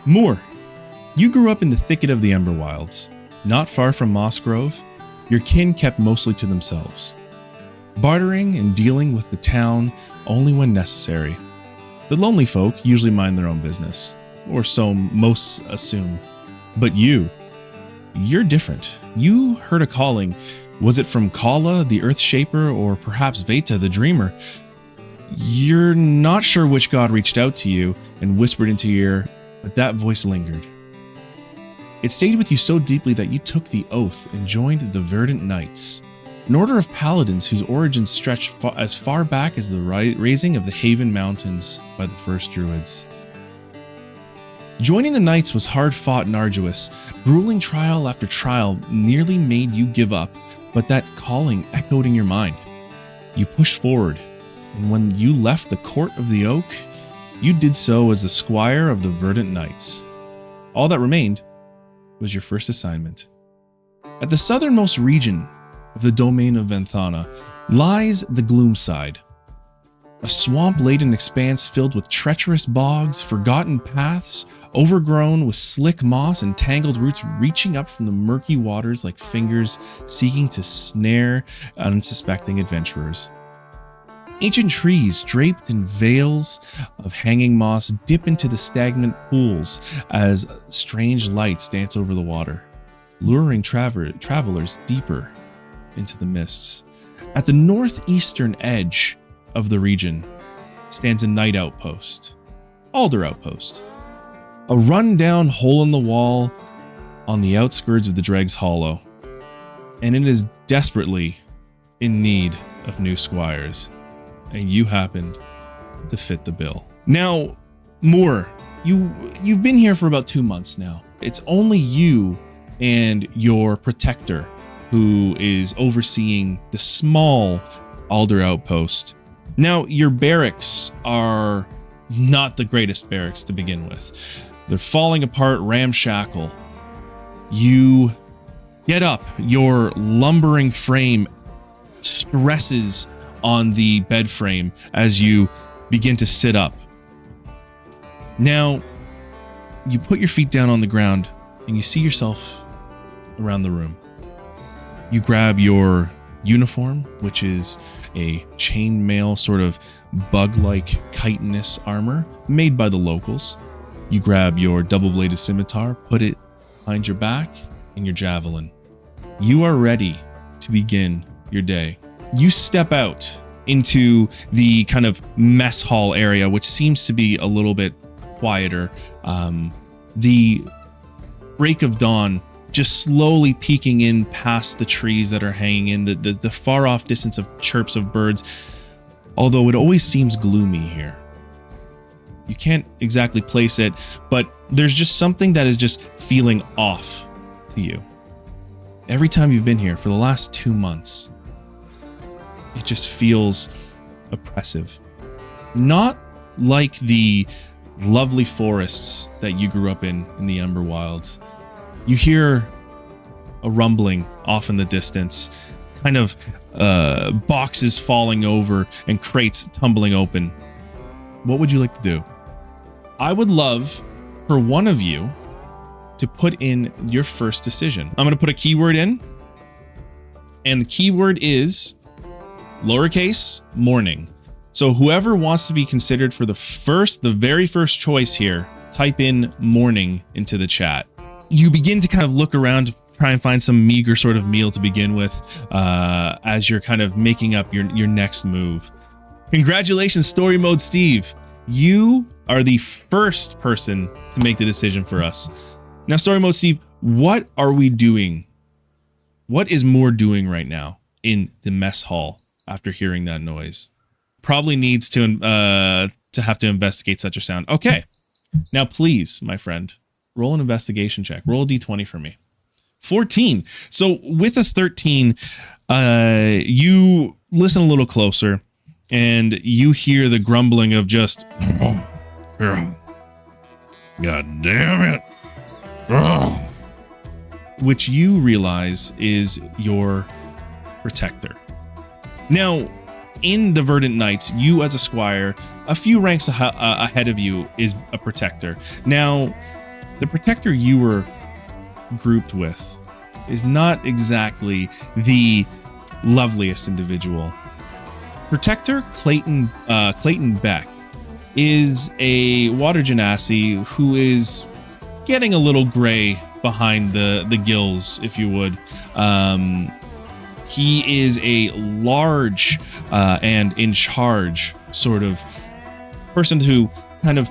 Moor, you grew up in the thicket of the Emberwilds. Not far from Moss Grove, your kin kept mostly to themselves, bartering and dealing with the town only when necessary. The lonely folk usually mind their own business, or so most assume. But you're different. You heard a calling. Was it from Kala, the Earth Shaper, or perhaps Veta, the Dreamer? You're not sure which god reached out to you and whispered into your ear, but that voice lingered. It stayed with you so deeply that you took the oath and joined the Verdant Knights, an order of paladins whose origins stretch as far back as the raising of the Haven Mountains by the first druids. Joining the Knights was hard-fought and arduous. Grueling trial after trial nearly made you give up, but that calling echoed in your mind. You pushed forward, and when you left the Court of the Oak, you did so as the Squire of the Verdant Knights. All that remained was your first assignment. At the southernmost region of the domain of Venthana lies the Gloomside, a swamp-laden expanse filled with treacherous bogs, forgotten paths, overgrown with slick moss and tangled roots reaching up from the murky waters like fingers seeking to snare unsuspecting adventurers. Ancient trees draped in veils of hanging moss dip into the stagnant pools as strange lights dance over the water, luring travelers deeper into the mists. At the northeastern edge of the region stands a night outpost, Alder Outpost, a run-down hole in the wall on the outskirts of the Dreg's Hollow, and it is desperately in need of new squires. And you happened to fit the bill. Now, Moor, you've been here for about 2 months now. It's only you and your protector who is overseeing the small Alder Outpost. Now, your barracks are not the greatest barracks to begin with. They're falling apart, ramshackle. You get up, your lumbering frame stresses on the bed frame as you begin to sit up. Now, you put your feet down on the ground and you see yourself around the room. You grab your uniform, which is a chainmail sort of bug-like chitinous armor made by the locals. You grab your double-bladed scimitar, put it behind your back, and your javelin. You are ready to begin your day. You step out into the kind of mess hall area, which seems to be a little bit quieter. The break of dawn just slowly peeking in past the trees that are hanging in the far off distance of chirps of birds, although it always seems gloomy here. You can't exactly place it, but there's just something that is just feeling off to you. Every time you've been here for the last 2 months, it just feels oppressive. Not like the lovely forests that you grew up in the Emberwilds. You hear a rumbling off in the distance, kind of boxes falling over and crates tumbling open. What would you like to do? I would love for one of you to put in your first decision. I'm going to put a keyword in, and the keyword is lowercase morning. So whoever wants to be considered for the very first choice here, type in morning into the chat. You begin to kind of look around to try and find some meager sort of meal to begin with as you're kind of making up your next move. Congratulations, Story Mode Steve. You are the first person to make the decision for us. Now, Story Mode Steve, what are we doing? What is Moor doing right now in the mess hall after hearing that noise? Probably needs to have to investigate such a sound. Okay. Now, please, my friend, roll an investigation check. Roll a d20 for me. 14. So with a 13, you listen a little closer and you hear the grumbling of just, God damn it. Which you realize is your protector. Now, in the Verdant Knights, you as a squire, a few ranks ahead of you is a protector. Now, the protector you were grouped with is not exactly the loveliest individual. Protector Clayton Beck is a water genasi who is getting a little gray behind the gills, if you would. He is a large and in charge sort of person to kind of,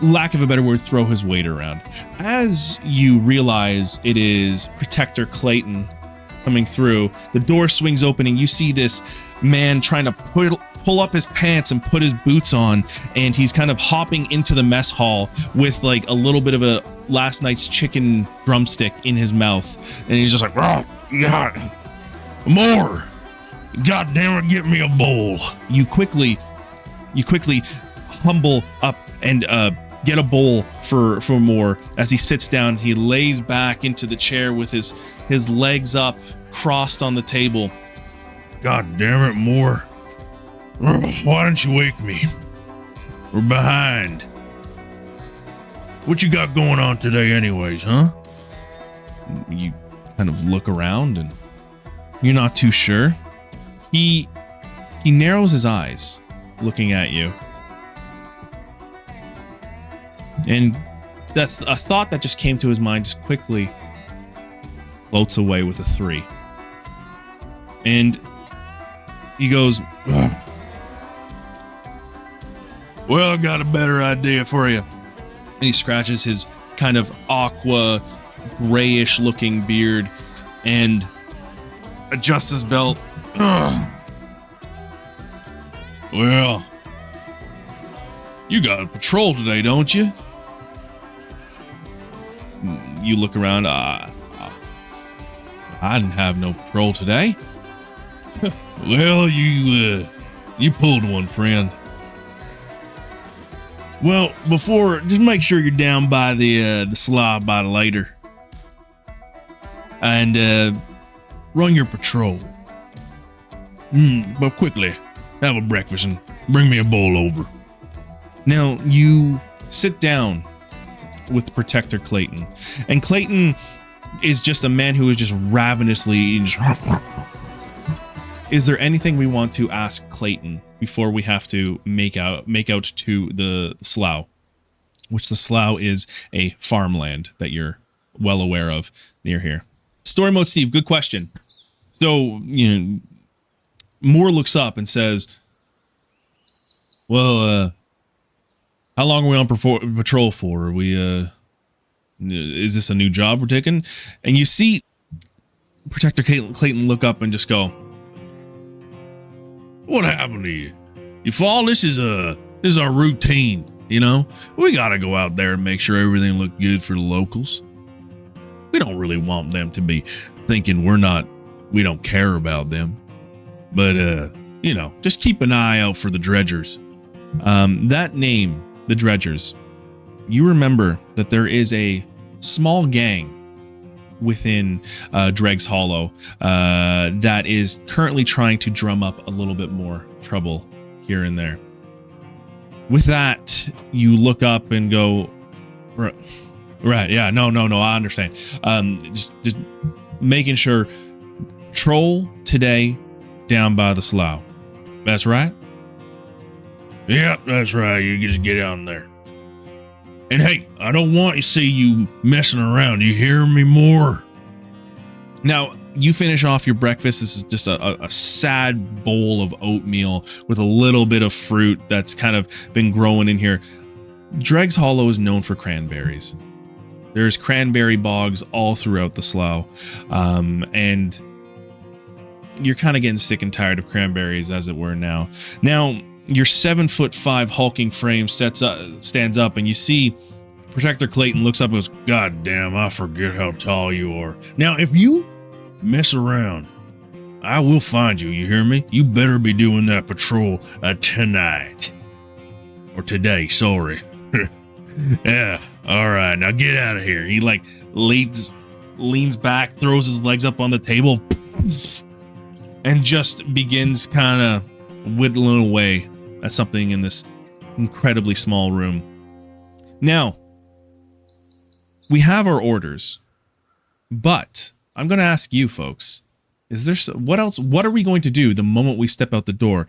lack of a better word, throw his weight around. As you realize it is Protector Clayton coming through, the door swings open and you see this man trying to pull up his pants and put his boots on, and he's kind of hopping into the mess hall with like a little bit of a last night's chicken drumstick in his mouth, and he's just like, "Oh, God, Moor, God damn it, get me a bowl." You quickly humble up and get a bowl for Moor. As he sits down, he lays back into the chair with his legs up, crossed on the table. "God damn it, Moor. Why don't you wake me? We're behind. What you got going on today anyways, huh?" You kind of look around and you're not too sure. He narrows his eyes looking at you. And a thought that just came to his mind just quickly floats away with a 3. And he goes, "Ugh. Well, I got a better idea for you." and he scratches his kind of aqua grayish looking beard and adjusts his belt. Ugh. Well, you got a patrol today, don't you? You look around. I didn't have no patrol today. Well, you pulled one, friend. Well, just make sure you're down by the slough by the later, and run your patrol. But quickly, have a breakfast and bring me a bowl over. Now you sit down with Protector Clayton, and Clayton is just a man who is just ravenously eating. Is there anything we want to ask Clayton before we have to make out to the slough, which the slough is a farmland that you're well aware of near here? Story mode Steve, good question. So, Moore looks up and says, "Well, how long are we on patrol for? Are we, is this a new job we're taking?" And you see Protector Clayton look up and just go, "What happened to you? You fall? This is our routine, We gotta go out there and make sure everything looks good for the locals. We don't really want them to be thinking we don't care about them. But, just keep an eye out for the dredgers." That name, the Dredgers, you remember that there is a small gang within Dreg's Hollow that is currently trying to drum up a little bit more trouble here and there. With that, you look up and go, right, yeah, no, I understand. Just making sure, patrol today down by the slough. That's right? Yeah, that's right. You just get out there. And hey, I don't want to see you messing around. You hear me, Moor? Now, you finish off your breakfast. This is just a sad bowl of oatmeal with a little bit of fruit that's kind of been growing in here. Dreg's Hollow is known for cranberries. There's cranberry bogs all throughout the slough. And you're kind of getting sick and tired of cranberries, as it were now. Now, your 7'5" hulking frame stands up, and you see Protector Clayton looks up and goes, "God damn, I forget how tall you are. Now, if you mess around, I will find you. You hear me? You better be doing that patrol tonight. Or today, sorry." "Yeah, all right, now get out of here." He leans back, throws his legs up on the table, and just begins kind of whittling away at something in this incredibly small room. Now, we have our orders, but I'm going to ask you folks, what else? What are we going to do the moment we step out the door?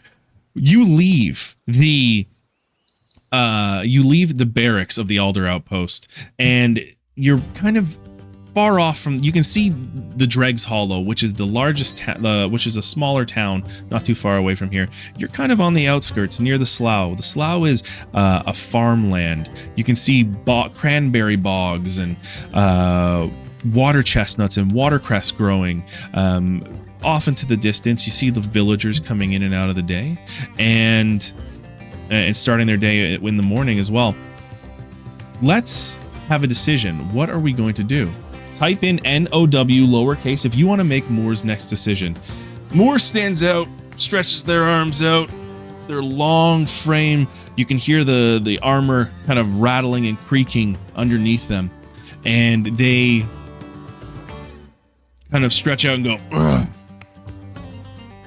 You leave the barracks of the Alder Outpost, and you're kind of far off from. You can see the Dregs Hollow, which is the largest, which is a smaller town, not too far away from here. You're kind of on the outskirts, near the Slough. The Slough is a farmland. You can see cranberry bogs and water chestnuts and watercress growing. Off into the distance, you see the villagers coming in and out of the day, and starting their day in the morning as well. Let's have a decision. What are we going to do? Type in NOW lowercase if you want to make Moor's next decision. Moor stands out, stretches their arms out, their long frame. You can hear the armor kind of rattling and creaking underneath them, and they kind of stretch out and go, ugh.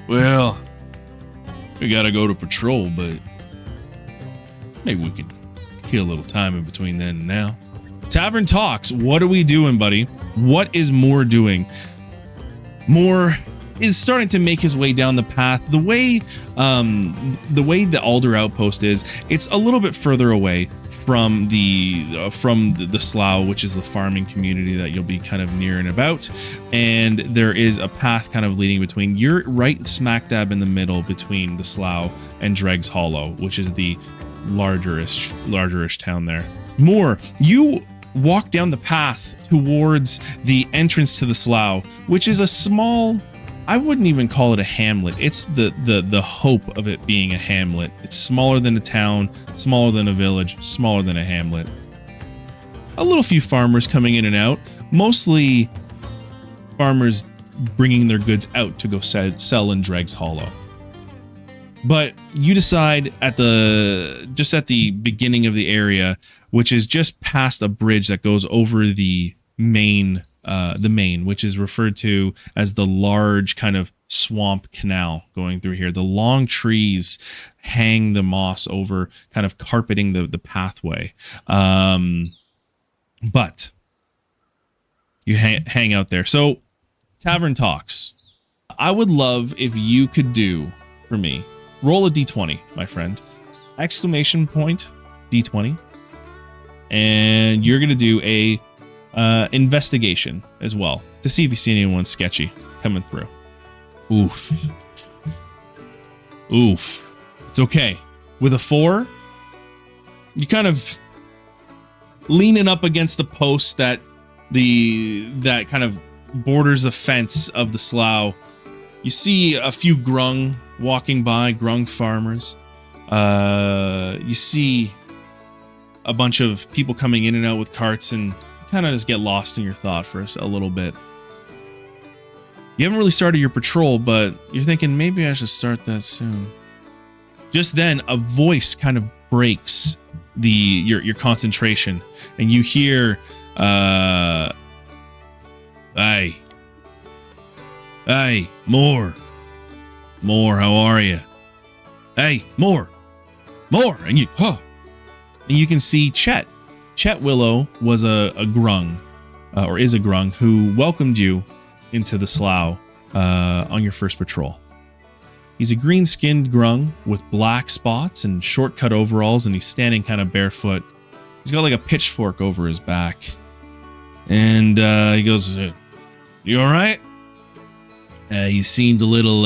Well, we gotta go to patrol, but maybe we can kill a little time in between then and now. Tavern Talks, what are we doing, buddy? What is Moor doing? Moor is starting to make his way down the path. The way the Alder Outpost is, it's a little bit further away from the Slough, which is the farming community that you'll be kind of near and about. And there is a path kind of leading between. You're right smack dab in the middle between the Slough and Dregs Hollow, which is the largerish town there. Moor, you walk down the path towards the entrance to the Slough, which is a small, I wouldn't even call it a hamlet. It's the hope of it being a hamlet. It's smaller than a town, smaller than a village, smaller than a hamlet. A little few farmers coming in and out, mostly farmers bringing their goods out to go sell in Dregs Hollow. But you decide at the beginning of the area, which is just past a bridge that goes over the main, which is referred to as the large kind of swamp canal going through here. The long trees hang the moss over, kind of carpeting the pathway. But you hang out there. So, Tavern Talks. I would love if you could do for me. Roll a d20, my friend. Exclamation point, d20. And you're going to do a investigation as well to see if you see anyone sketchy coming through. Oof. It's okay. With a 4, you kind of leaning up against the post that kind of borders the fence of the slough. You see a few grung walking by, grung farmers. You see a bunch of people coming in and out with carts, and kind of just get lost in your thought for a little bit. You haven't really started your patrol, but you're thinking maybe I should start that soon. Just then, a voice kind of breaks your concentration, and you hear, "Hey, Moor, how are you? Hey, Moor, and you, and you can see Chet. Chet Willow was a grung, or is a grung, who welcomed you into the slough on your first patrol. He's a green-skinned grung with black spots and short-cut overalls, and he's standing kind of barefoot. He's got like a pitchfork over his back. And he goes, "You all right? You seemed a little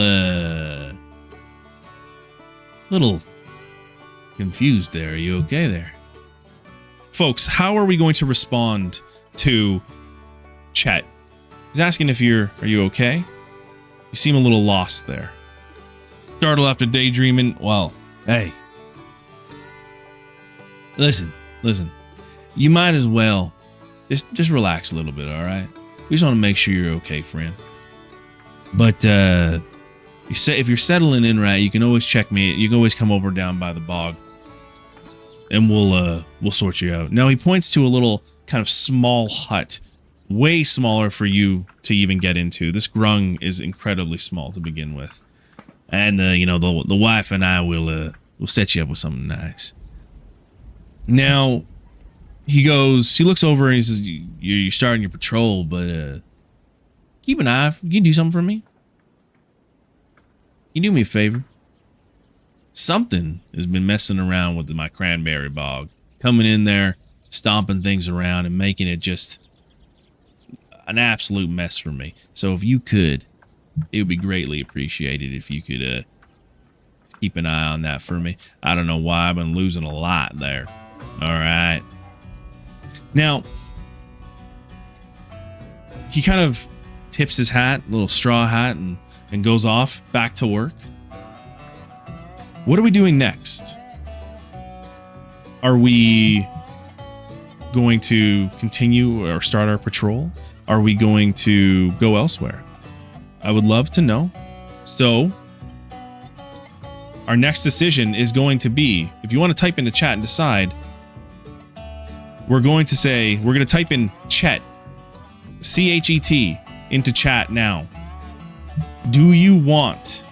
confused there. Are you okay there?" Folks, how are we going to respond to Chet? He's asking if are you okay? You seem a little lost there. Startled after daydreaming. Well, hey. Listen. You might as well just relax a little bit, all right? We just want to make sure you're okay, friend. But if you're settling in right, you can always check me. You can always come over down by the bog, and we'll sort you out. Now he points to a little kind of small hut, way smaller for you to even get into. This grung is incredibly small to begin with, and the wife and I will set you up with something nice. Now, he looks over and he says, you're starting your patrol, but keep an eye. You can do something for me? Can you do me a favor? Something has been messing around with my cranberry bog, coming in there, stomping things around and making it just an absolute mess for me. So if you could, it would be greatly appreciated if you could keep an eye on that for me. I don't know why I've been losing a lot there. All right. Now, he kind of tips his hat, little straw hat, and goes off back to work. What are we doing next? Are we going to continue or start our patrol? Are we going to go elsewhere? I would love to know. So, our next decision is going to be, if you want to type into chat and decide, we're going to type in Chet, C-H-E-T, into chat now. Do you want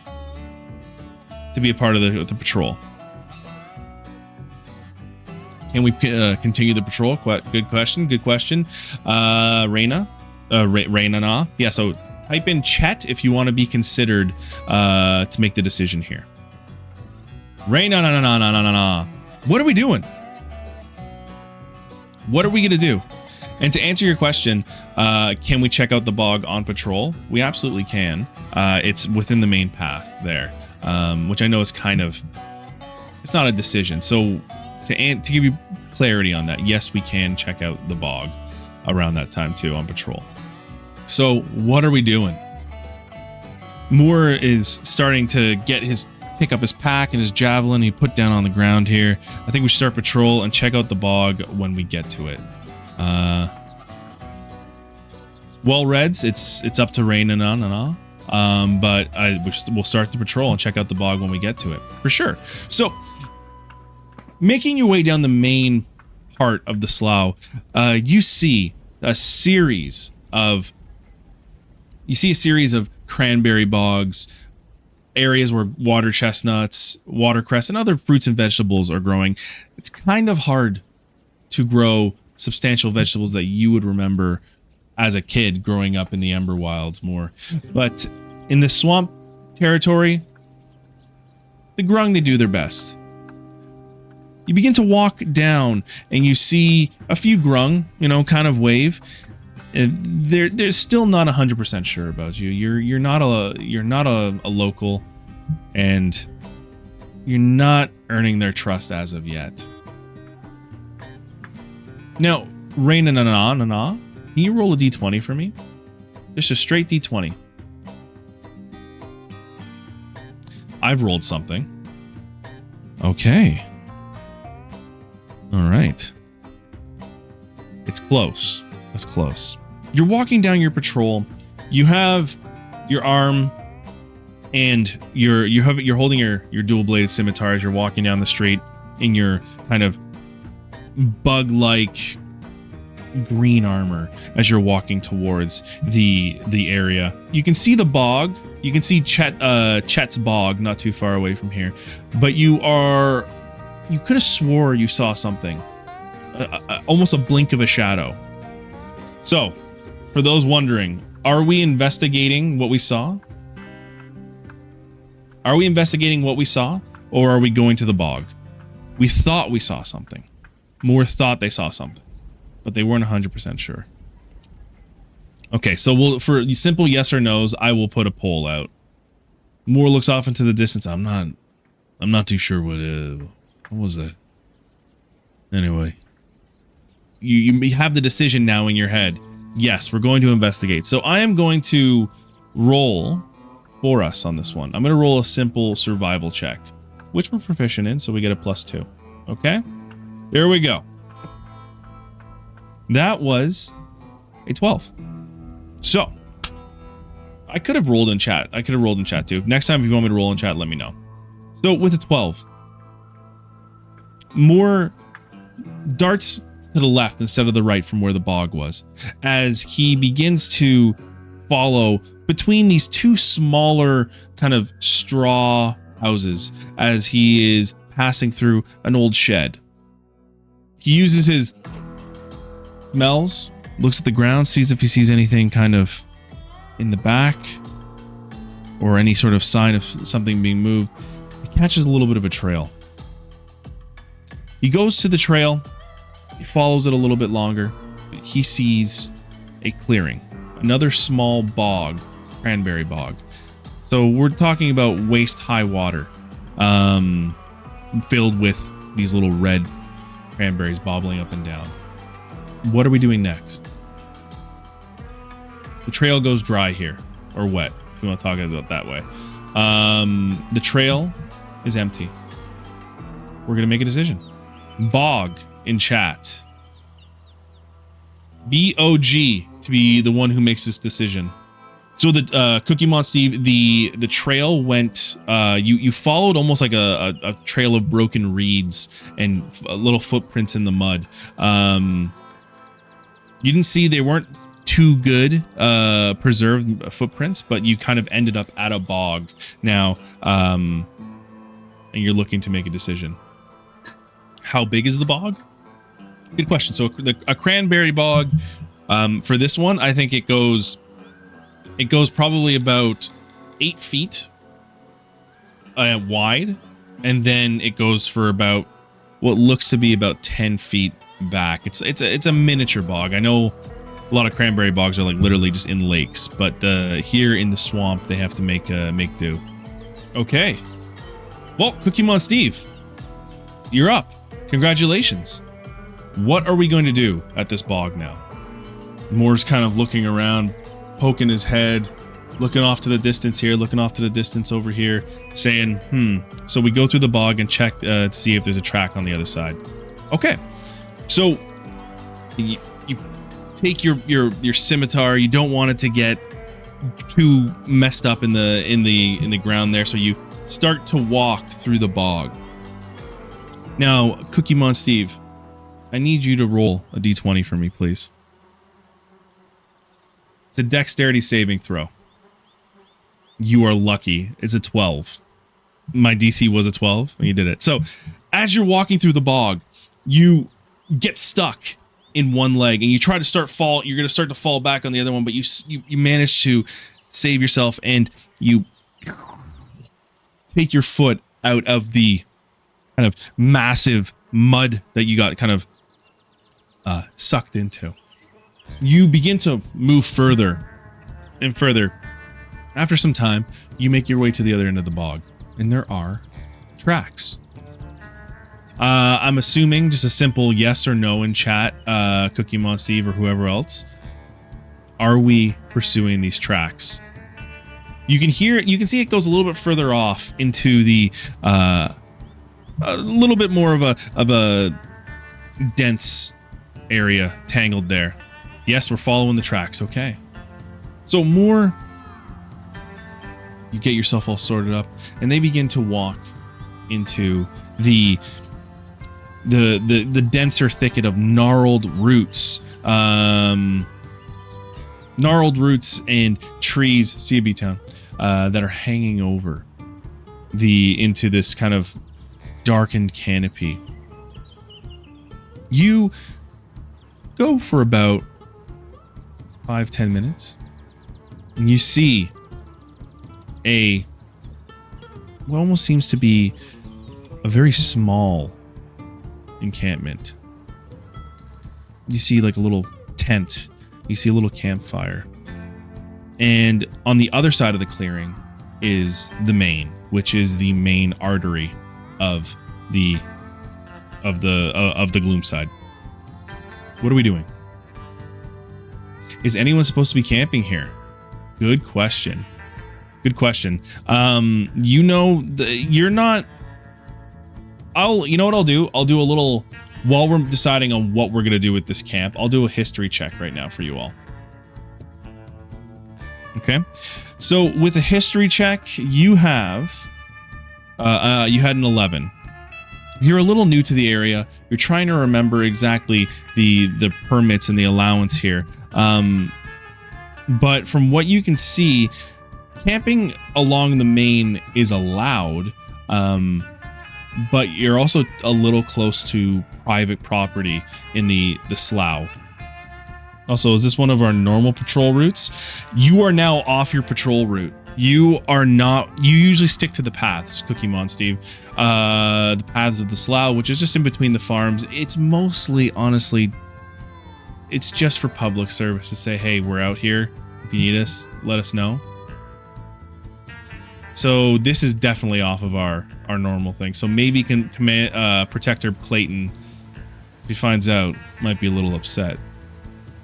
to be a part of the patrol? Can we continue the patrol? Good question. Raina? Raina. Yeah, so type in Chet if you want to be considered to make the decision here. Raina, no. What are we doing? What are we going to do? And to answer your question, can we check out the bog on patrol? We absolutely can. It's within the main path there, which I know is it's not a decision. So to give you clarity on that, yes, we can check out the bog around that time too on patrol. So what are we doing? Moor is starting to pick up his pack and his javelin he put down on the ground here. I think we should start patrol and check out the bog when we get to it. Well, Reds, it's up to Rain and but we'll start the patrol and check out the bog when we get to it for sure. So, making your way down the main part of the slough, you see a series of cranberry bogs, areas where water chestnuts, watercress, and other fruits and vegetables are growing. It's kind of hard to grow substantial vegetables that you would remember as a kid growing up in the Ember Wilds more. But in the swamp territory, the grung, they do their best. You begin to walk down and you see a few grung, kind of wave. They're still not 100% sure about you. You're not a local, and you're not earning their trust as of yet. Now, Raina, can you roll a d20 for me? Just a straight d20. I've rolled something. Okay. All right. It's close. It's close. You're walking down your patrol. You have your arm, and you're holding your dual-bladed scimitar as you're walking down the street in your kind of bug-like green armor as you're walking towards the area. You can see the bog. You can see Chet's bog not too far away from here, but you could have swore you saw something, almost a blink of a shadow. So, for those wondering, are we investigating what we saw? Are we investigating what we saw, or are we going to the bog? We thought we saw something. Moor thought they saw something, but they weren't 100% sure. Okay, so for simple yes or no's, I will put a poll out. Moor looks off into the distance. I'm not too sure what was that? Anyway, you have the decision now in your head. Yes, we're going to investigate. So I am going to roll for us on this one. I'm going to roll a simple survival check, which we're proficient in, so we get a +2. Okay? Here we go. That was a 12. So, I could have rolled in chat. I could have rolled in chat too. Next time, if you want me to roll in chat, let me know. So, with a 12, Moor darts to the left instead of the right from where the bog was, as he begins to follow between these two smaller kind of straw houses as he is passing through an old shed. He uses smells, looks at the ground, sees if he sees anything kind of in the back or any sort of sign of something being moved. He catches a little bit of a trail. He goes to the trail. He follows it a little bit longer. He sees a clearing, another small bog, cranberry bog. So we're talking about waist-high water, filled with these little red cranberries bobbling up and down. What are we doing next? The trail goes dry here, or wet, if you want to talk about it that way. The trail is empty. We're going to make a decision. Bog in chat. B-O-G to be the one who makes this decision. So the Cookie Monster Steve, the trail went. You followed almost like a trail of broken reeds and little footprints in the mud. You didn't see, they weren't too good preserved footprints, but you kind of ended up at a bog now, and you're looking to make a decision. How big is the bog? Good question. So a cranberry bog, for this one, I think it goes probably about 8 feet wide, and then it goes for about what looks to be about 10 feet back. It's a miniature bog. I know a lot of cranberry bogs are like literally just in lakes, but here in the swamp they have to make do. Okay. Well, Cookie Mon Steve, you're up. Congratulations. What are we going to do at this bog now? Moor's kind of looking around, poking his head, looking off to the distance here, looking off to the distance over here, saying, So we go through the bog and check to see if there's a track on the other side. Okay. So you take your scimitar. You don't want it to get too messed up in the ground there, so you start to walk through the bog. Now, Cookie Mon Steve, I need you to roll a d20 for me, please. It's a dexterity saving throw. You are lucky. It's a 12. My DC was a 12. You did it. So, as you're walking through the bog, you get stuck in one leg, and you try to you're going to start to fall back on the other one, but you manage to save yourself, and you take your foot out of the kind of massive mud that you got kind of sucked into. You begin to move further and further. After some time, you make your way to the other end of the bog, and there are tracks. I'm assuming just a simple yes or no in chat, Cookie Mon Steve or whoever else. Are we pursuing these tracks? You can see it goes a little bit further off into the a little bit more of a dense area tangled there. Yes, we're following the tracks. Okay. So Moor, you get yourself all sorted up, and they begin to walk into the denser thicket of gnarled roots. Gnarled roots and trees, CB Town, that are hanging over into this kind of darkened canopy. You go for about 5-10 minutes, and you see what almost seems to be a very small encampment. You see like a little tent. You see a little campfire. And on the other side of the clearing is the main, which is the main artery of the Gloomside. What are we doing? Is anyone supposed to be camping here? Good question. Good question. You're not. You know what I'll do? I'll do a little, while we're deciding on what we're gonna do with this camp, I'll do a history check right now for you all. Okay. So with a history check, you had an 11. You're a little new to the area. You're trying to remember exactly the permits and the allowance here. But from what you can see, camping along the main is allowed, but you're also a little close to private property in the slough. Also, is this one of our normal patrol routes? You are now off your patrol route. You are not, you usually stick to the paths, Cookie Mon Steve. The paths of the Slough, which is just in between the farms. It's mostly, honestly, it's just for public service to say, hey, we're out here. If you need us, let us know. So this is definitely off of our normal thing. So maybe Protector Clayton, if he finds out, might be a little upset.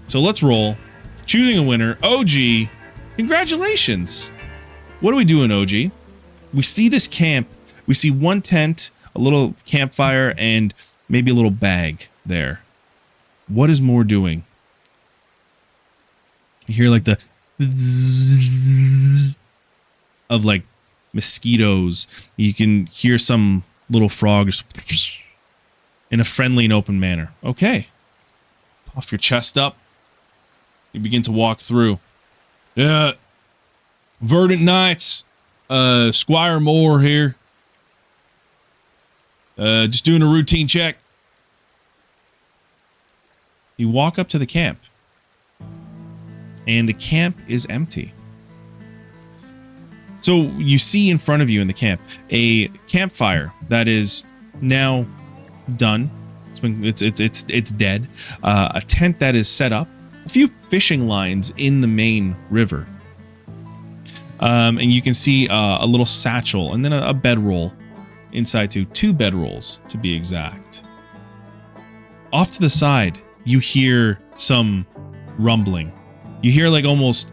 So let's roll. Choosing a winner. OG, congratulations. What are we doing, OG? We see this camp. We see one tent, a little campfire, and maybe a little bag there. What is Moor doing? You hear like the of like mosquitoes. You can hear some little frogs in a friendly and open manner. Okay. Puff your chest up. You begin to walk through. Yeah. Verdant Knights, Squire Moor here. Just doing a routine check. You walk up to the camp, and the camp is empty. So you see in front of you in the camp a campfire that is now done. It's dead. A tent that is set up. A few fishing lines in the main river. And you can see a little satchel and then a bedroll inside too. 2 bedrolls to be exact. Off to the side, you hear some rumbling. You hear like almost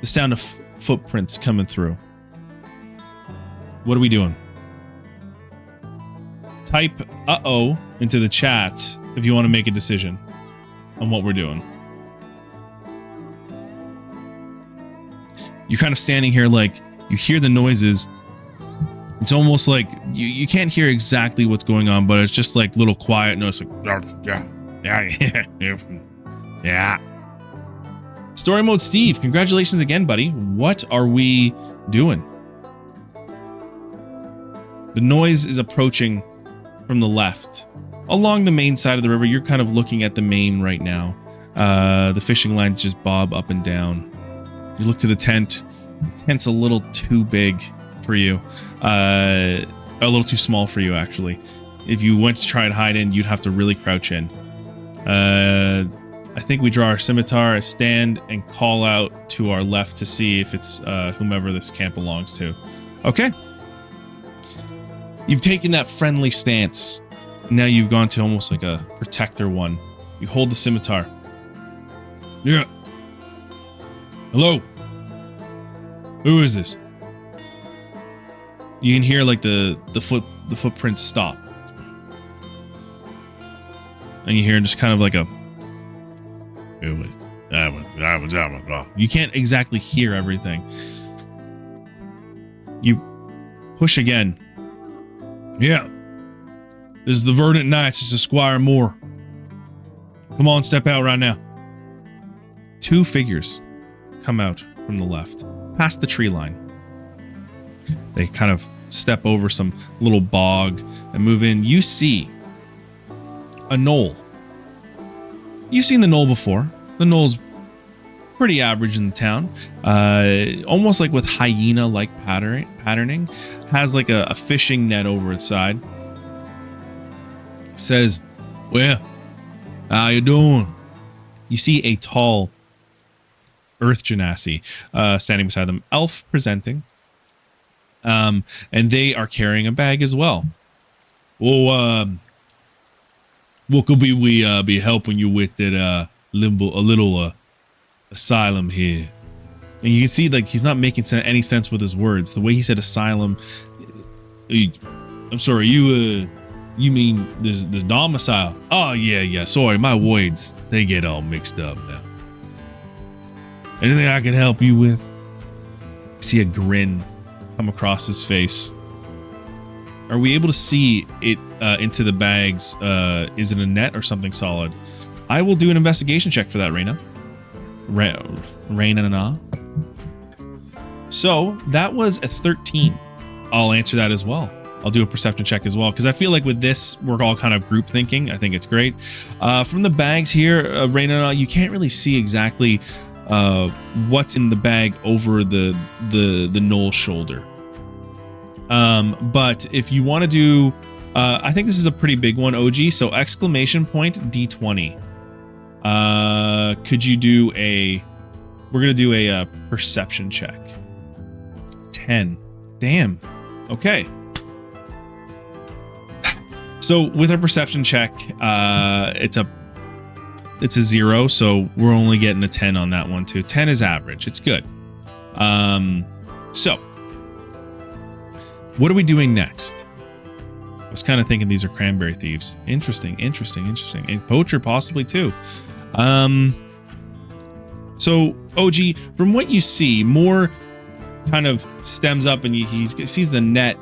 the sound of footprints coming through. What are we doing? Type uh-oh into the chat if you want to make a decision on what we're doing. You're kind of standing here like you hear the noises. It's almost like you can't hear exactly what's going on, but it's just like little quiet noise like yeah. Story mode Steve, congratulations again, buddy. What are we doing? The noise is approaching from the left. Along the main side of the river, you're kind of looking at the main right now. The fishing lines just bob up and down. You look to the tent. The tent's a little too big for you. A little too small for you, actually. If you went to try and hide in, you'd have to really crouch in. I think we draw our scimitar, stand, and call out to our left to see if it's whomever this camp belongs to. Okay. You've taken that friendly stance. Now you've gone to almost like a protector one. You hold the scimitar. Yeah. Hello? Who is this? You can hear like the footprints stop. And you hear just kind of like a... You can't exactly hear everything. You push again. Yeah. This is the Verdant Knights. This is Squire Moor. Come on, step out right now. 2 figures come out from the left, past the tree line. They kind of step over some little bog and move in. You see a knoll. You've seen the knoll before. The knoll's pretty average in the town. Almost like with hyena-like patterning. Has like a fishing net over its side. Says, well, how you doing? You see a tall Earth Genasi standing beside them. Elf presenting. And they are carrying a bag as well. Well, what could we be helping you with that little asylum here? And you can see like he's not making any sense with his words. The way he said asylum. I'm sorry, you mean the domicile? Oh yeah. Sorry, my words, they get all mixed up now. Anything I can help you with? See a grin come across his face. Are we able to see it into the bags? Is it a net or something solid? I will do an investigation check for that, Raina. Raina. So that was a 13. I'll answer that as well. I'll do a perception check as well, because I feel like with this, we're all kind of group thinking. I think it's great. From the bags here, Raina, you can't really see exactly what's in the bag over the knoll's shoulder. But if you want to do, I think this is a pretty big one, OG. So exclamation point D20. Could you do we're going to do a perception check. 10. Damn. Okay. So with a perception check, it's a 0, so we're only getting a 10 on that one too. 10 is average. It's good. So what are we doing next? I was kind of thinking these are cranberry thieves. Interesting. And poacher possibly too. So OG, from what you see, Moor kind of stems up and he sees the net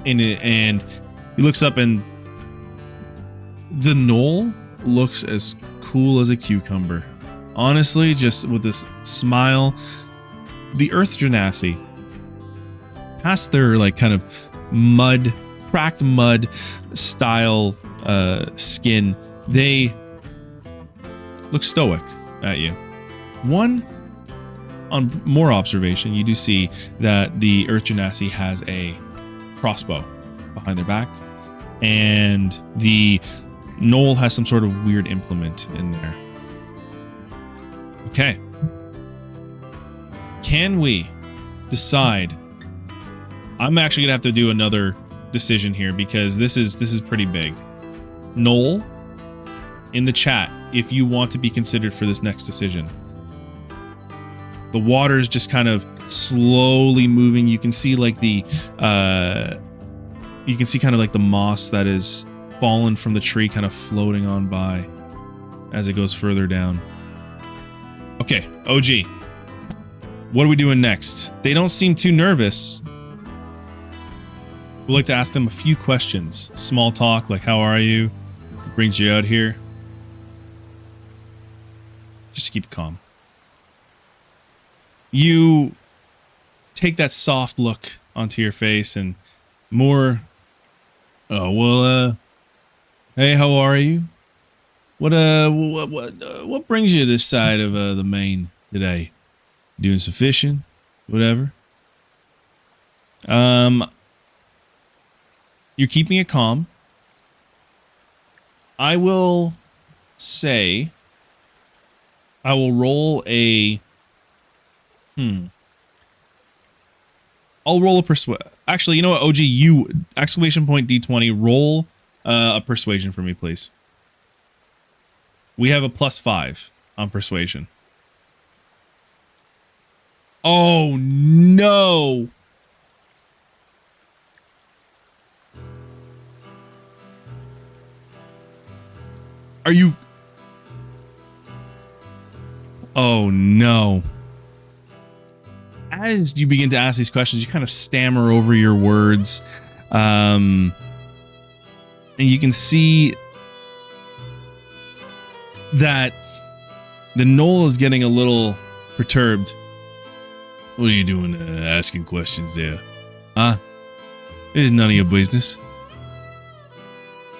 in it, and he looks up, and the knoll looks as cool as a cucumber. Honestly, just with this smile. The Earth Genasi, past their like kind of cracked mud style skin, they look stoic at you. On more observation, you do see that the Earth Genasi has a crossbow behind their back, and the knoll has some sort of weird implement in there. Okay. Can we decide? I'm actually gonna have to do another decision here, because this is pretty big. Knoll, in the chat, if you want to be considered for this next decision. The water is just kind of slowly moving. You can see like the moss that is fallen from the tree kind of floating on by as it goes further down. Okay, OG, what are we doing next? They don't seem too nervous. We'd like to ask them a few questions. Small talk, like how are you? What brings you out here? Just keep calm. You take that soft look onto your face, and Moor, hey, how are you? What brings you to this side of the main today? Doing some fishing, whatever. You're keeping it calm. I will say, I will roll a. I'll roll a persuade. Actually, you know what, OG, you exclamation point D20, roll a persuasion for me, please. We have a +5 on persuasion. Oh no. Are you? Oh no. As you begin to ask these questions, you kind of stammer over your words. And you can see that the knoll is getting a little perturbed. What are you doing asking questions there? Huh? It is none of your business.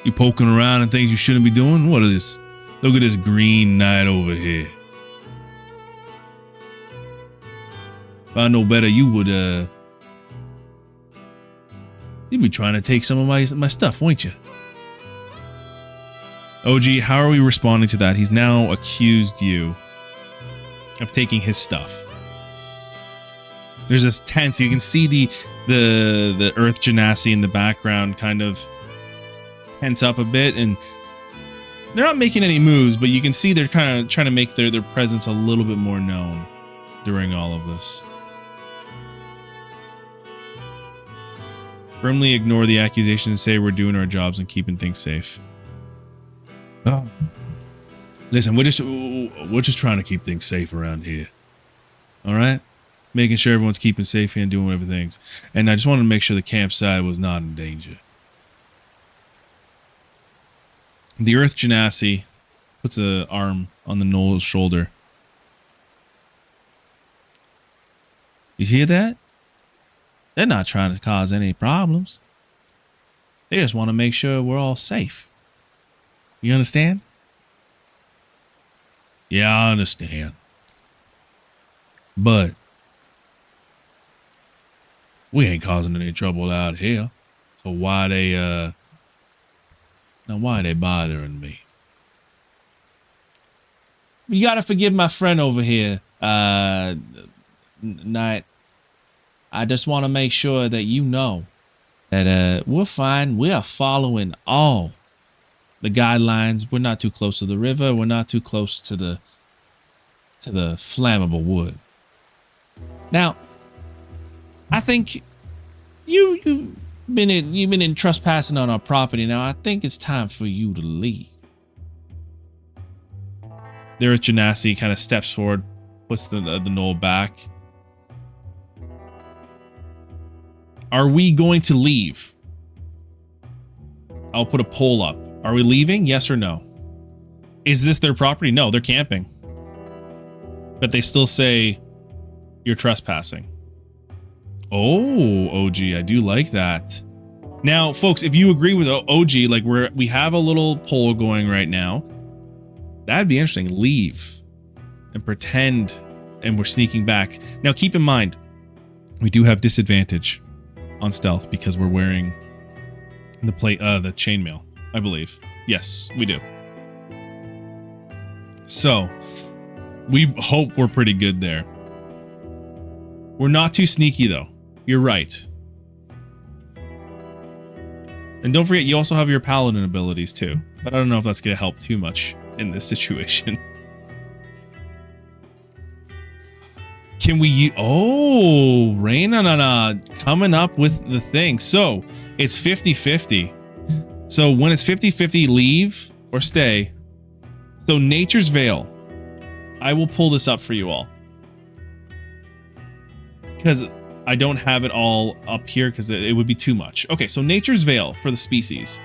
You poking around in things you shouldn't be doing? What is this? Look at this green knight over here. If I know better, you would, you'd be trying to take some of my stuff, won't you? OG, how are we responding to that? He's now accused you of taking his stuff. There's this tent, so you can see the Earth Genasi in the background kind of tense up a bit, and they're not making any moves, but you can see they're kind of trying to make their presence a little bit more known during all of this. Firmly ignore the accusation and say we're doing our jobs and keeping things safe. Oh. Listen, we're just trying to keep things safe around here. All right? Making sure everyone's keeping safe here and doing everything. And I just wanted to make sure the campsite was not in danger. The Earth Genasi puts an arm on the knoll's shoulder. You hear that? They're not trying to cause any problems. They just want to make sure we're all safe. You understand? Yeah, I understand. But we ain't causing any trouble out here. So why they bothering me? You gotta forgive my friend over here, Knight. I just want to make sure that you know that we're fine. We are following all the guidelines. We're not too close to the river. We're not too close to the flammable wood. Now, I think you've been in trespassing on our property. Now, I think it's time for you to leave. There, Genasi kind of steps forward, puts the knoll back. Are we going to leave? I'll put a poll up. Are we leaving? Yes or no? Is this their property? No, they're camping. But they still say you're trespassing. Oh, OG, I do like that. Now, folks, if you agree with OG, like we have a little poll going right now. That'd be interesting. Leave and pretend and we're sneaking back. Now, keep in mind, we do have disadvantage on stealth because we're wearing the chainmail, I believe. Yes, we do. So we hope we're pretty good there. We're not too sneaky though. You're right. And don't forget, you also have your paladin abilities too. But I don't know if that's going to help too much in this situation. Can we oh, Raina coming up with the thing. So it's 50-50. So when it's 50-50, leave or stay. So Nature's Veil. I will pull this up for you all. Because I don't have it all up here because it would be too much. Okay, so Nature's Veil for the species.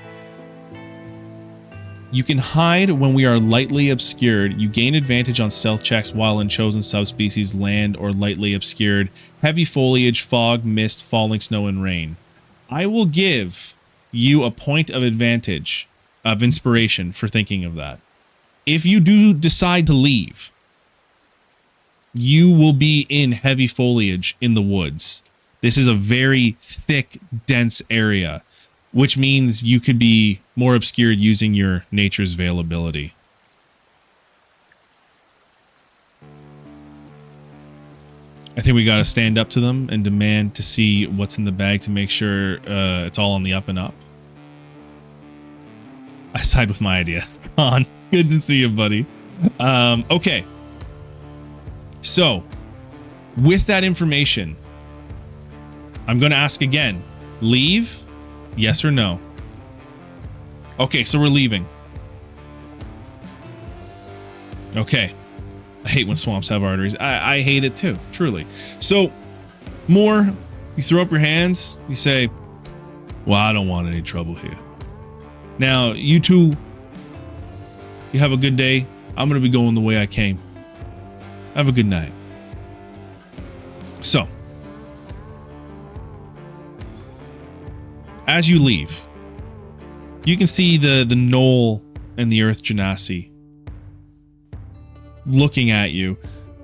You can hide when we are lightly obscured. You gain advantage on stealth checks while in chosen subspecies, land, or lightly obscured. Heavy foliage, fog, mist, falling snow, and rain. I will give you a point of advantage of inspiration for thinking of that. If you do decide to leave, you will be in heavy foliage in the woods. This is a very thick, dense area, which means you could be more obscured using your Nature's Veil ability. I think we got to stand up to them and demand to see what's in the bag to make sure it's all on the up and up. I side with my idea. Con, good to see you, buddy. Okay. So, with that information, I'm going to ask again. Leave? Yes or no? Okay, so we're leaving. Okay. I hate when swamps have arteries. I hate it too, truly. So, Moor, you throw up your hands. You say, well, I don't want any trouble here. Now, you two, you have a good day. I'm going to be going the way I came. Have a good night. So, as you leave, you can see the knoll and the earth genasi looking at you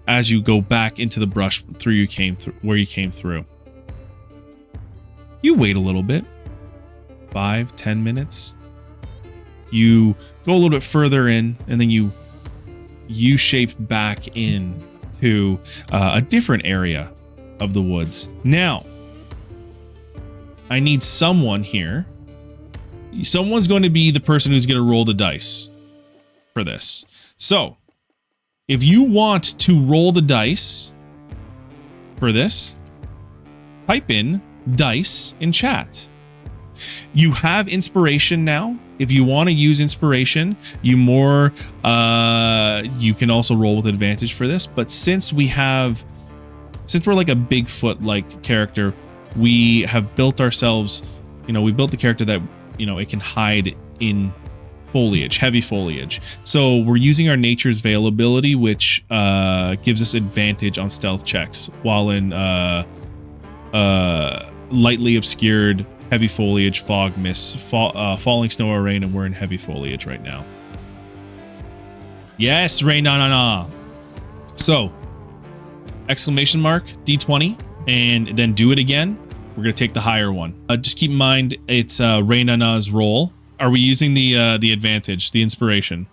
as you go back into the brush where you came through. You wait a little bit, 5-10 minutes. You go a little bit further in, and then you U-shape back in to a different area of the woods. Now, I need someone here. Someone's going to be the person who's going to roll the dice for this. So, if you want to roll the dice for this, type in dice in chat. You have inspiration now. If you want to use inspiration, you can also roll with advantage for this. But since we're like a Bigfoot-like character, we have built ourselves, we built the character that, it can hide in foliage, heavy foliage. So we're using our Nature's Veil ability, which gives us advantage on stealth checks while in lightly obscured, heavy foliage, fog, mist, falling snow or rain, and we're in heavy foliage right now. Yes, rain, na. So, exclamation mark, D20, and then do it again. We're going to take the higher one. Just keep in mind, it's rain, na's roll. Are we using the advantage, the inspiration?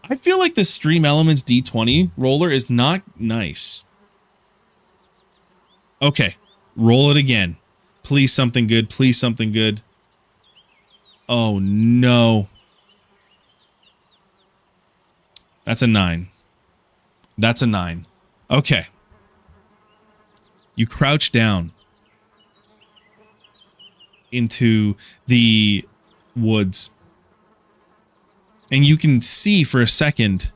I feel like the Stream Elements D20 roller is not nice. Okay, roll it again. Please something good. Please something good. Oh, no. That's a 9. That's a 9. Okay. You crouch down into the woods. And you can see for a second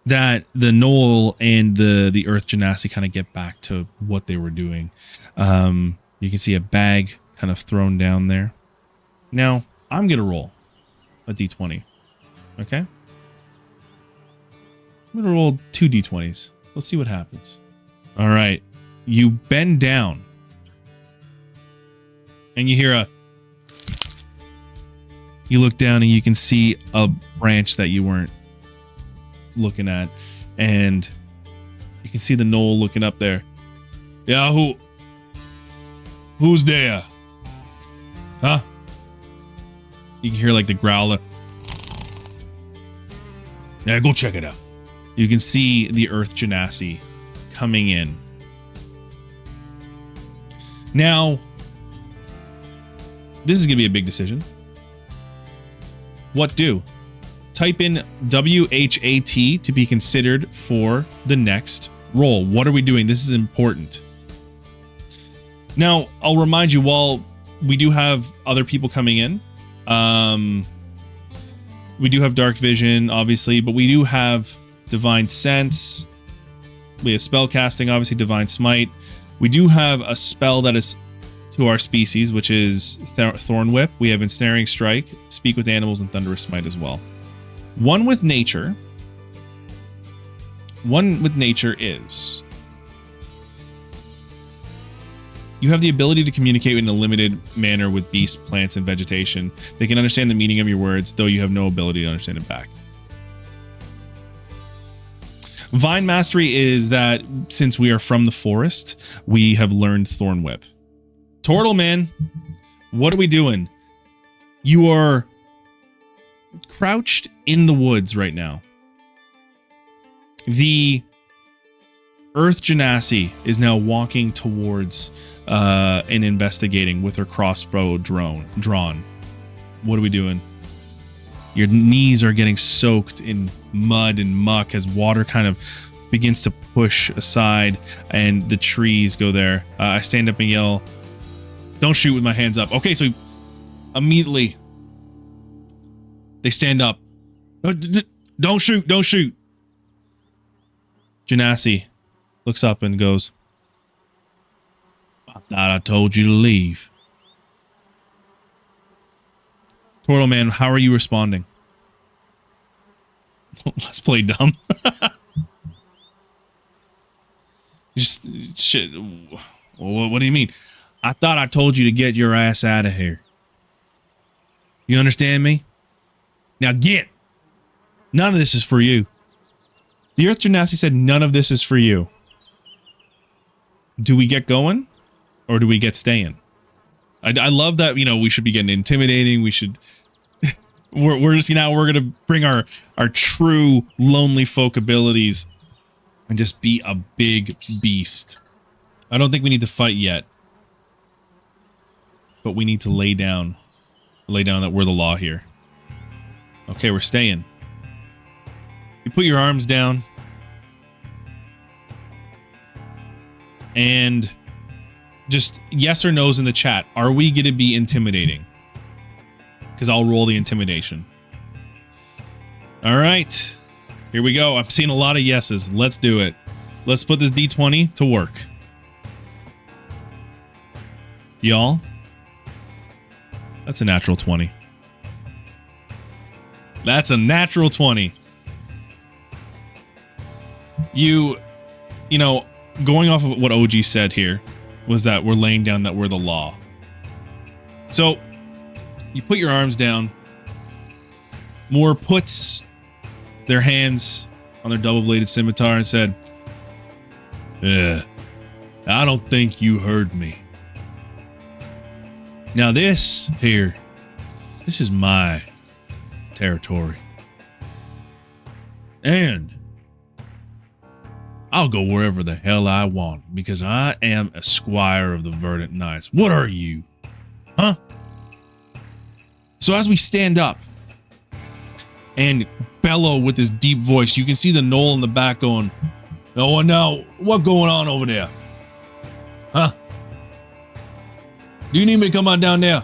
that the knoll and the earth genasi kind of get back to what they were doing. You can see a bag kind of thrown down there. Now, I'm going to roll a d20. Okay? I'm going to roll 2 d20s. Let's see what happens. All right. You bend down. And you hear a... You look down and you can see a branch that you weren't looking at. And you can see the knoll looking up there. Yeah, who's there? Huh? You can hear like the growler. Yeah, go check it out. You can see the earth genasi coming in. Now, this is going to be a big decision. What do? Type in WHAT to be considered for the next roll. What are we doing? This is important. Now, I'll remind you, while we do have other people coming in, we do have dark vision, obviously, but we do have divine sense. We have spell casting, obviously, divine smite. We do have a spell that is to our species, which is Thorn Whip. We have Ensnaring Strike, Speak with Animals, and Thunderous Smite as well. One with nature is... You have the ability to communicate in a limited manner with beasts, plants, and vegetation. They can understand the meaning of your words, though you have no ability to understand it back. Vine Mastery is that since we are from the forest, we have learned Thorn Whip. Turtle Man, what are we doing? You are crouched in the woods right now. The Earth Genasi is now walking towards and investigating with her crossbow drawn. What are we doing? Your knees are getting soaked in mud and muck as water kind of begins to push aside and the trees go there. I stand up and yell, "Don't shoot with my hands up." Okay, so immediately they stand up. Don't shoot, don't shoot. Genasi looks up and goes, "I thought I told you to leave." Turtle Man, how are you responding? Let's play dumb. Just shit. What do you mean? I thought I told you to get your ass out of here. You understand me? Now get. None of this is for you. The Earth Genasi said none of this is for you. Do we get going? Or do we get staying? I love that, you know, we should be getting intimidating. We should... we're just, you know, we're going to bring our true Lonely Folk abilities and just be a big beast. I don't think we need to fight yet. But we need to lay down that we're the law here. Okay, we're staying. You put your arms down. And just yes or no's in the chat. Are we going to be intimidating? Because I'll roll the intimidation. All right. Here we go. I'm seeing a lot of yeses. Let's do it. Let's put this D20 to work. Y'all, that's a natural 20. That's a natural 20. You know, going off of what OG said here, was that we're laying down that we're the law. So you put your arms down. Moor puts their hands on their double-bladed scimitar and said, Yeah, I don't think you heard me. Now this here, this is my territory. And I'll go wherever the hell I want because I am a squire of the Verdant Knights. What are you? Huh? So as we stand up and bellow with this deep voice, you can see the knoll in the back going, Oh, and now, what going on over there? Huh? Do you need me to come on down there?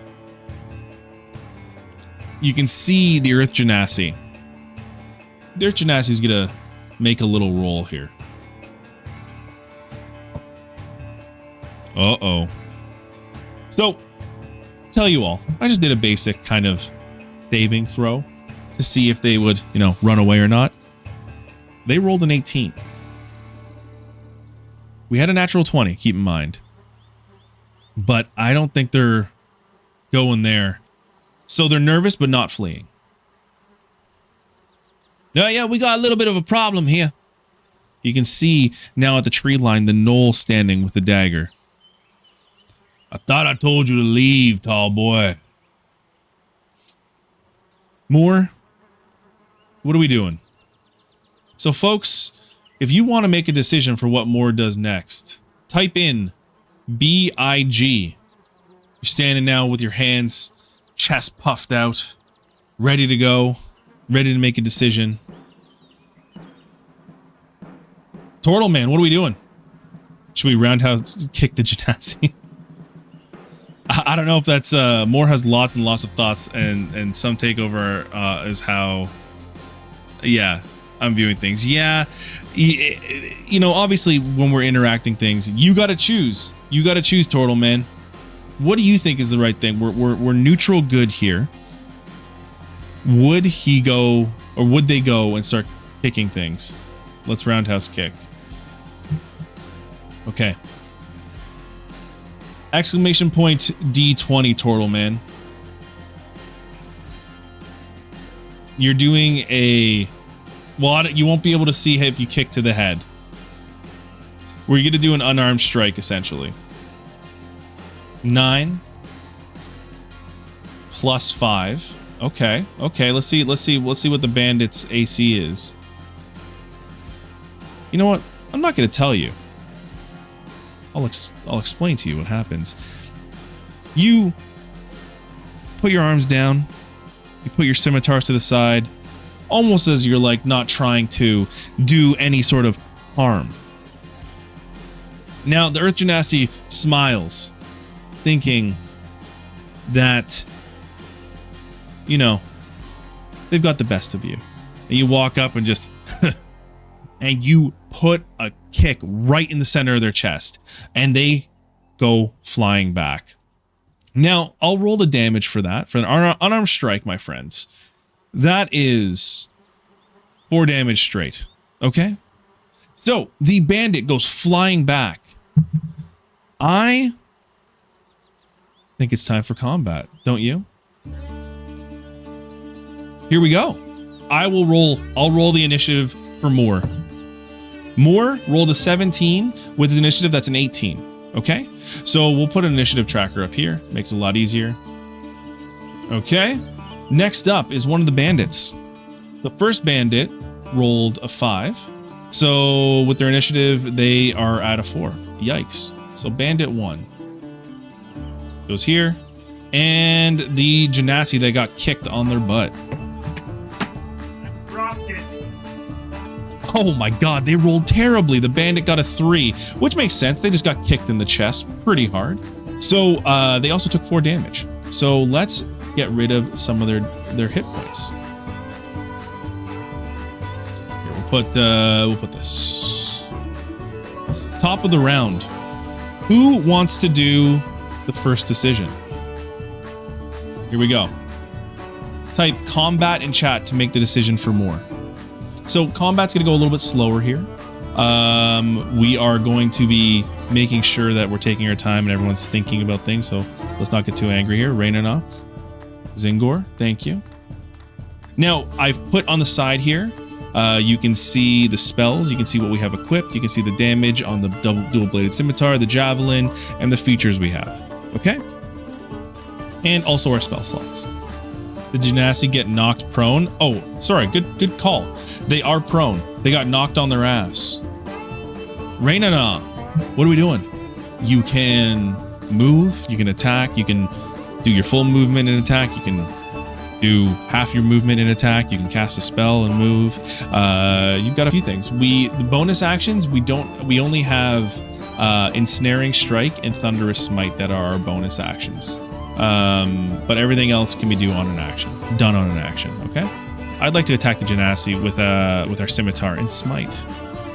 You can see the Earth Genasi. The Earth Genasi is going to make a little roll here. Uh-oh. So, tell you all, I just did a basic kind of saving throw to see if they would, run away or not. They rolled an 18. We had a natural 20, keep in mind. But I don't think they're going there. So they're nervous, but not fleeing. Yeah, we got a little bit of a problem here. You can see now at the tree line, the knoll standing with the dagger. I thought I told you to leave, tall boy. Moor, what are we doing? So folks, if you want to make a decision for what Moor does next, type in BIG. You're standing now with your hands, chest puffed out, ready to go, ready to make a decision. Turtle Man, what are we doing? Should we roundhouse kick the Genasi? I don't know if that's Moor has lots and lots of thoughts, and some takeover is how, yeah, I'm viewing things. Yeah, obviously when we're interacting things, you got to choose. You got to choose, Turtle Man. What do you think is the right thing? We're neutral good here. Would he go, or would they go and start kicking things? Let's roundhouse kick. Okay. Exclamation point D20, Turtle Man. You're doing a... Well, you won't be able to see if you kick to the head. We're going to do an unarmed strike, essentially. 9 plus 5. Okay. Let's see what the bandit's AC is. You know what? I'm not going to tell you. I'll explain to you what happens. You put your arms down. You put your scimitars to the side, almost as you're like not trying to do any sort of harm. Now the Earth Genasi smiles, thinking that, they've got the best of you. And you walk up and just, and you put a kick right in the center of their chest, and they go flying back. Now, I'll roll the damage for that, for an unarmed strike, my friends. That is 4 damage straight. Okay? So, the bandit goes flying back. I think it's time for combat, don't you? Here we go. I'll roll the initiative for Moor. Moor rolled a 17 with his initiative. That's an 18. Okay, so we'll put an initiative tracker up here. Makes it a lot easier. Okay, next up is one of the bandits. The first bandit rolled a 5. So with their initiative, they are at a 4. Yikes. So bandit 1 goes here. And the Genasi, they got kicked on their butt. Oh my god, they rolled terribly. The bandit got a 3, which makes sense. They just got kicked in the chest pretty hard. So they also took 4 damage. So let's get rid of some of their hit points. Here, we'll put this. Top of the round. Who wants to do the first decision? Here we go. Type combat in chat to make the decision for Moor. So combat's going to go a little bit slower here. We are going to be making sure that we're taking our time and everyone's thinking about things. So let's not get too angry here. Rainana, Zingor, thank you. Now I've put on the side here. You can see the spells. You can see what we have equipped. You can see the damage on the dual-bladed scimitar, the javelin, and the features we have. Okay. And also our spell slots. The Genasi get knocked prone. Oh, sorry. Good call. They are prone. They got knocked on their ass. Rainana, what are we doing? You can move. You can attack. You can do your full movement and attack. You can do half your movement and attack. You can cast a spell and move. You've got a few things. The bonus actions we only have Ensnaring Strike and Thunderous Smite that are our bonus actions. But everything else can be done on an action. Okay. I'd like to attack the Genasi with our scimitar and smite.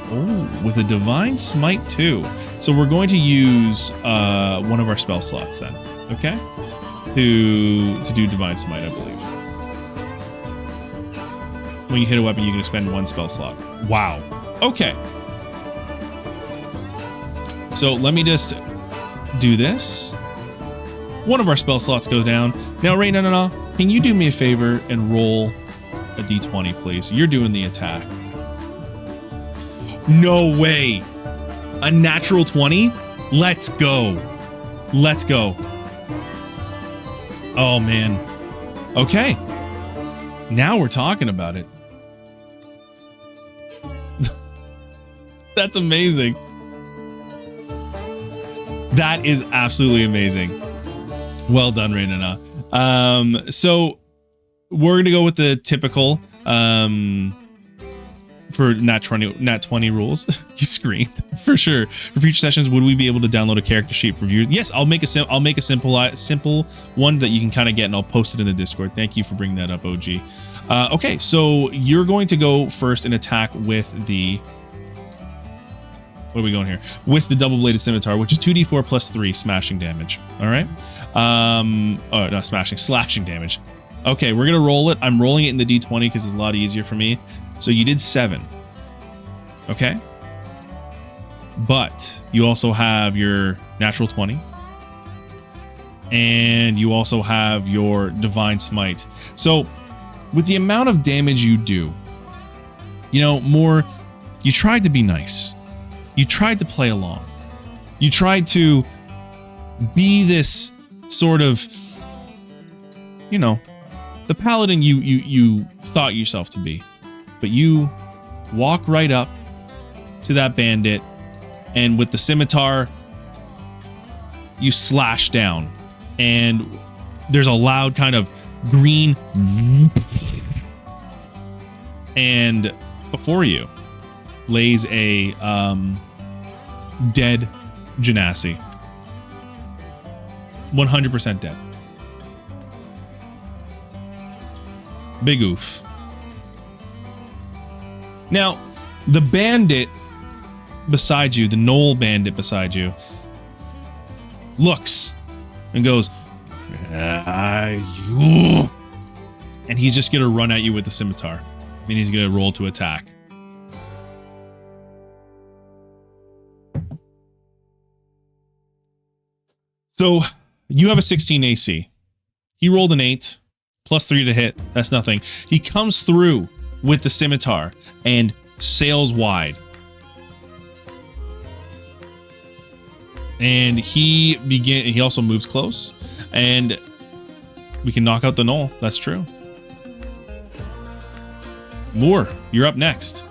Oh, with a divine smite too. So we're going to use one of our spell slots then. Okay. To do divine smite, I believe. When you hit a weapon, you can expend one spell slot. Wow. Okay. So let me just do this. One of our spell slots goes down. Now, Rainana, can you do me a favor and roll a d20, please? You're doing the attack. No way. A natural 20? Let's go. Let's go. Oh, man. Okay. Now we're talking about it. That's amazing. That is absolutely amazing. Well done, Rainana. So we're gonna go with the typical for nat 20 rules. You screamed for sure. For future sessions, would we be able to download a character sheet for viewers? Yes, I'll make a simple one that you can kind of get, and I'll post it in the Discord. Thank you for bringing that up, OG. Okay, so you're going to go first and attack with the. What are we going here? With the double-bladed scimitar, which is 2d4 plus 3 smashing damage. All right. Oh, no, slashing damage. Okay, we're gonna roll it. I'm rolling it in the d20 because it's a lot easier for me. So you did 7. Okay. But you also have your natural 20. And you also have your divine smite. So with the amount of damage you do, you know, Moor, you tried to be nice. You tried to play along. You tried to be this sort of, you know, the paladin you thought yourself to be. But you walk right up to that bandit, and with the scimitar, you slash down. And there's a loud kind of green, and before you lays a dead Genasi. 100% dead. Big oof. Now, the bandit beside you, the knoll bandit beside you, looks and goes, and he's just gonna run at you with the scimitar. I mean, he's gonna roll to attack. So you have a 16 AC. He rolled an 8, plus 3 to hit. That's nothing. He comes through with the scimitar and sails wide. And he also moves close, and we can knock out the knoll. That's true. Moor, you're up next.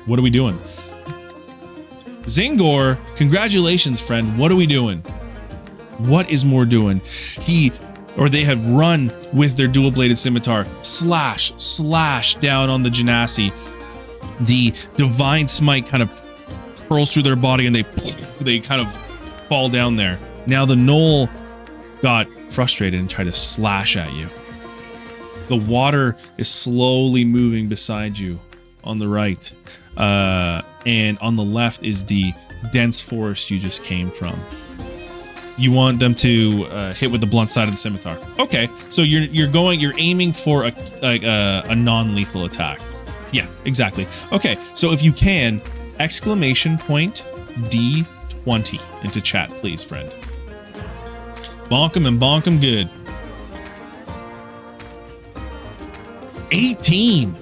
What are we doing? Zingor, congratulations, friend. What are we doing? What is Moor doing? They have run with their dual-bladed scimitar, slash down on the Genasi. The divine smite kind of curls through their body, and they kind of fall down there. Now the knoll got frustrated and tried to slash at you. The water is slowly moving beside you on the right. And on the left is the dense forest you just came from. You want them to hit with the blunt side of the scimitar. Okay, so you're aiming for a non-lethal attack. Yeah, exactly. Okay, so if you can, exclamation point D20 into chat, please, friend. Bonk 'em and bonk 'em good. 18.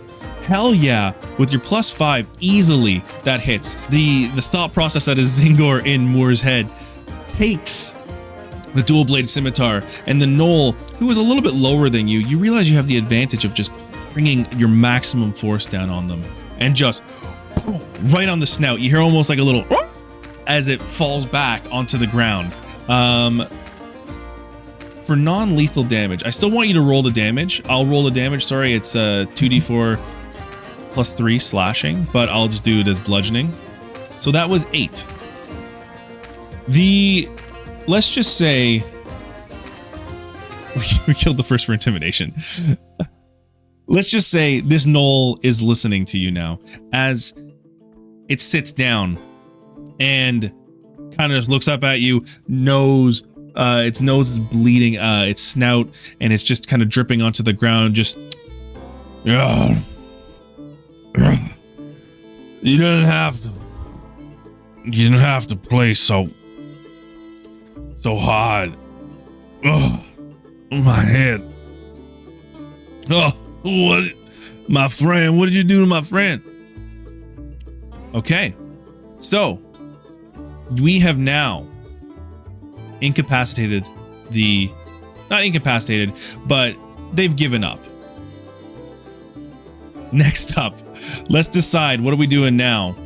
Hell yeah. With your +5, easily that hits. The thought process that is Zingor in Moor's head takes the dual blade scimitar, and the gnoll, who is a little bit lower than you, you realize you have the advantage of just bringing your maximum force down on them, and just right on the snout. You hear almost like a little as it falls back onto the ground. For non-lethal damage, I still want you to roll the damage. I'll roll the damage. Sorry, it's 2d4 +3 slashing, but I'll just do it as bludgeoning. So that was 8. Let's just say we killed the first for intimidation. Let's just say this gnoll is listening to you now as it sits down and kind of just looks up at you, its nose is bleeding, its snout, and it's just kind of dripping onto the ground. Just, yeah. You didn't have to play so hard. Oh, my head. Oh, what, my friend? What did you do to my friend? Okay, so we have now incapacitated not incapacitated, but they've given up. Next up, let's decide, what are we doing now?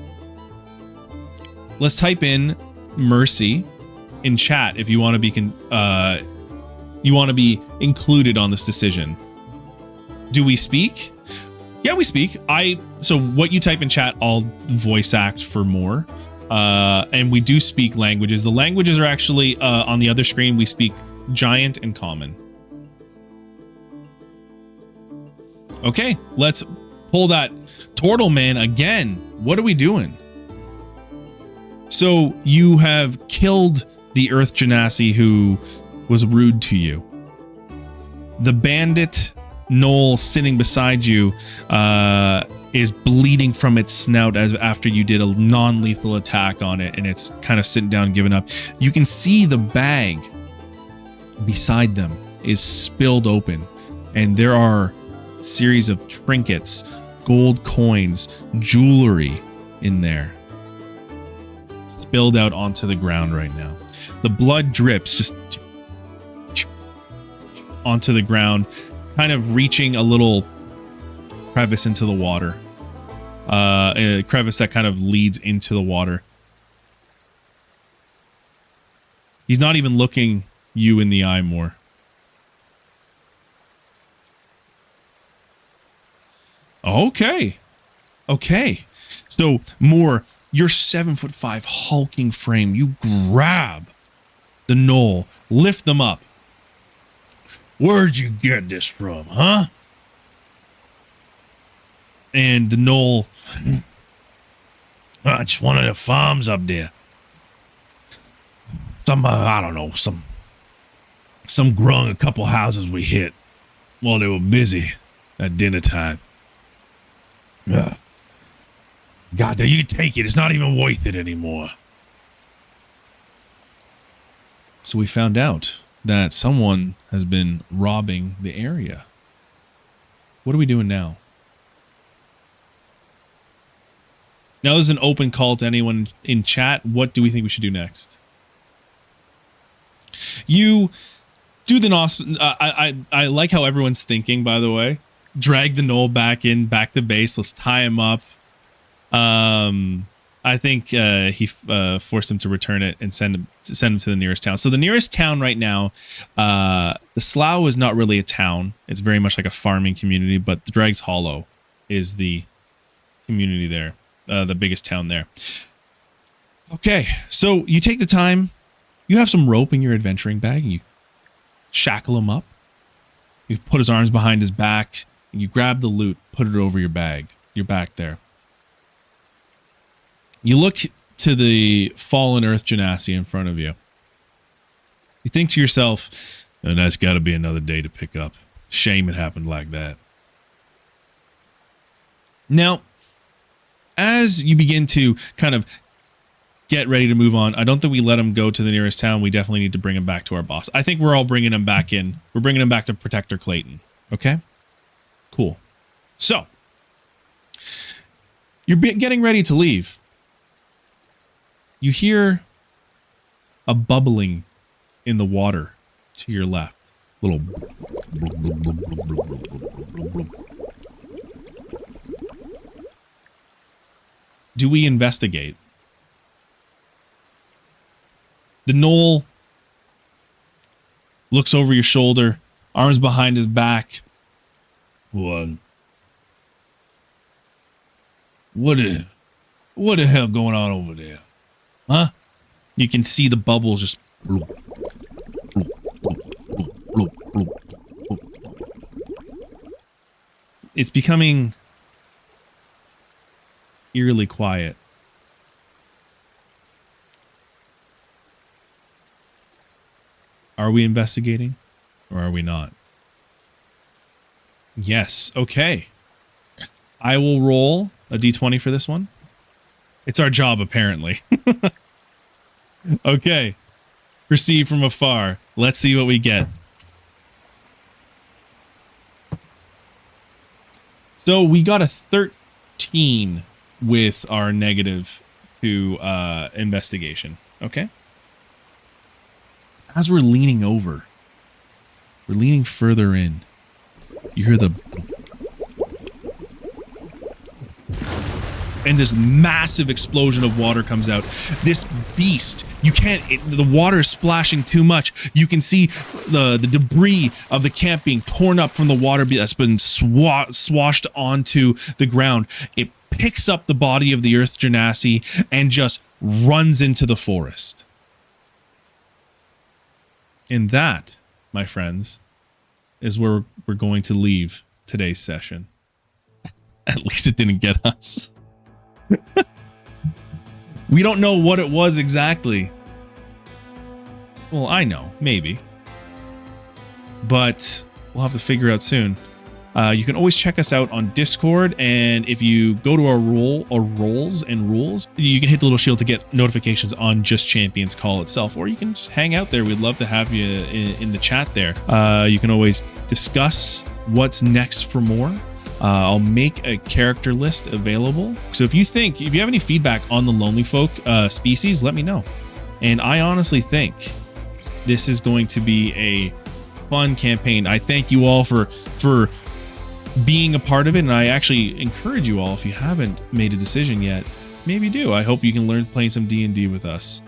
Let's type in mercy in chat if you want to be included on this decision. Do we speak? Yeah, we speak. So what you type in chat, I'll voice act for more. And we do speak languages. The languages are actually on the other screen. We speak giant and common. Okay, let's pull that Turtle Man again. What are we doing? So you have killed the Earth Genasi who was rude to you. The bandit gnoll sitting beside you is bleeding from its snout after you did a non-lethal attack on it, and it's kind of sitting down, giving up. You can see the bag beside them is spilled open, and there are a series of trinkets, gold coins, jewelry in there, spilled out onto the ground right now. The blood drips just onto the ground, kind of reaching a little crevice into the water. A crevice that kind of leads into the water. He's not even looking you in the eye more. Okay. Okay. So, Moor, your 7'5" hulking frame, you grab the gnoll, lift them up. Where'd you get this from, huh? And the gnoll, just one of the farms up there. I don't know, some grung a couple houses we hit while they were busy at dinner time. God, you take it. It's not even worth it anymore. So we found out that someone has been robbing the area. What are we doing now? Now there's an open call to anyone in chat. What do we think we should do next? You do the I like how everyone's thinking, by the way. Drag the gnoll back to base. Let's tie him up. I think he forced him to return it and send him to the nearest town. So the nearest town right now, the Slough is not really a town. It's very much like a farming community, but the Drag's Hollow is the community there, the biggest town there. Okay, so you take the time. You have some rope in your adventuring bag, and you shackle him up. You put his arms behind his back, and you grab the loot, put it over your back there. You look to the fallen Earth Genasi in front of you. You think to yourself, and that's got to be another day to pick up. Shame it happened like that. Now, as you begin to kind of get ready to move on, I don't think we let him go to the nearest town. We definitely need to bring him back to our boss. I think we're all bringing him back in. We're bringing him back to Protector Clayton. Okay? Cool. So, you're getting ready to leave. You hear a bubbling in the water to your left. Little. Do we investigate? The gnoll looks over your shoulder, arms behind his back. What the hell going on over there? Huh? You can see the bubbles just. It's becoming eerily quiet. Are we investigating or are we not? Yes. Okay. I will roll a d20 for this one. It's our job, apparently. Okay. Perceive from afar. Let's see what we get. So we got a 13 with our negative to investigation. Okay. As we're leaning over, we're leaning further in. You hear the... And this massive explosion of water comes out. This beast, you can't... the water is splashing too much. You can see the debris of the camp being torn up from the water that's been swashed onto the ground. It picks up the body of the Earth Genasi and just runs into the forest. And that, my friends, is where we're going to leave today's session. At least it didn't get us. We don't know what it was exactly. Well, I know, maybe. But we'll have to figure out soon. You can always check us out on Discord, and if you go to our roles, you can hit the little shield to get notifications on Just Champions Call itself, or you can just hang out there. We'd love to have you in the chat there. You can always discuss what's next for Moor. I'll make a character list available. So if you have any feedback on the Lonely Folk species, let me know. And I honestly think this is going to be a fun campaign. I thank you all for being a part of it, and I actually encourage you all, if you haven't made a decision yet, maybe do. I hope you can learn playing some D&D with us.